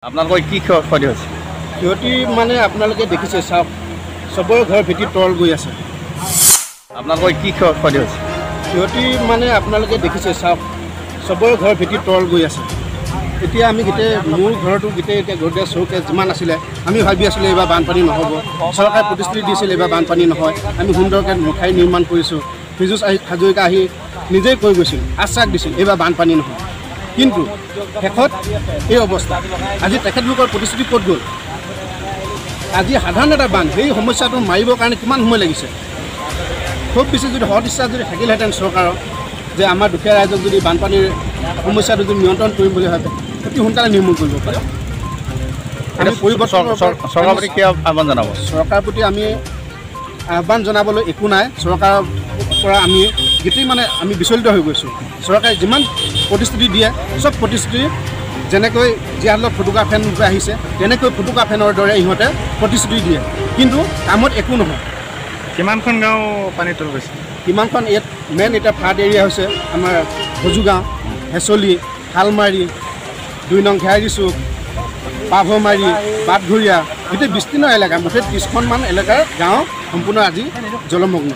আপোনালোকৰ কি ক্ষতি হৈছে? ক্ষতি মানে আপোনালোকে দেখিছে, চাওক চবৰে ঘৰৰ ভেটি তল গৈ আছে। আপোনালোকৰ কি ক্ষতি হৈছে? ক্ষতি মানে আপোনালোকে দেখিছে, চাওক চবৰে ঘৰৰ ভেটি তল গৈ আছে। এতিয়া আমি গোটেই মোৰ ঘৰতো গোটেই এতিয়া ঘৰতে চৌকে যিমান আছিলে আমি ভাবি আছিলোঁ এইবাৰ বানপানী নহ'ব। চৰকাৰে প্ৰতিশ্ৰুতি দিছিল এইবাৰ বানপানী নহয়। আমি সুন্দৰকৈ মথাউৰি নিৰ্মাণ কৰিছোঁ। পীযুষ হাজৰিকা আহি নিজেই কৈ গৈছিল, আশ্বাস দিছিল এইবাৰ বানপানী নহয়। কিন্তু শেষত এই অৱস্থা। আজি তেখেতলোকৰ প্ৰতিশ্ৰুতি ক'ত গ'ল? আজি সাধাৰণ এটা বান, সেই সমস্যাটো মাৰিবৰ কাৰণে কিমান সময় লাগিছে। খুব বেছি যদি সৎ ইচ্ছা যদি থাকিলহেঁতেন চৰকাৰৰ, যে আমাৰ দুখীয়া ৰাইজক যদি বানপানীৰ সমস্যাটো যদি নিয়ন্ত্ৰণ কৰিম বুলি ভাবে, অতি সোনকালে নিৰ্মূল কৰিব পাৰে। আমি চৰকাৰৰ প্ৰতি কি আহ্বান জনাব? চৰকাৰৰ প্ৰতি আমি আহ্বান জনাবলৈ একো নাই। চৰকাৰৰ পৰা আমি গোটেই আমি বিচলিত হৈ গৈছোঁ। চৰকাৰে যিমান প্ৰতিশ্ৰুতি দিয়ে, চব প্ৰতিশ্ৰুতি যেনেকৈ জীয়াহালত ফুটুকা ফেন আহিছে, তেনেকৈ ফুটুকা ফেনৰ দৰে ইহঁতে প্ৰতিশ্ৰুতি দিয়ে, কিন্তু কামত একো নহয়। কিমানখন গাঁও পানী তল গৈছে? কিমানখন ইয়াত মেইন এতিয়া ফ্লাড এৰিয়া হৈছে আমাৰ ভজু গাঁও, হেচলি, শালমাৰী, 2 নং ঘেৰাৰী চুক, পাভমাৰী, বাটঘৰীয়া, গোটেই বিস্তীৰ্ণ এলেকা, মুঠতে 30খনমান এলেকাৰ গাঁও সম্পূৰ্ণ আজি জলমগ্ন।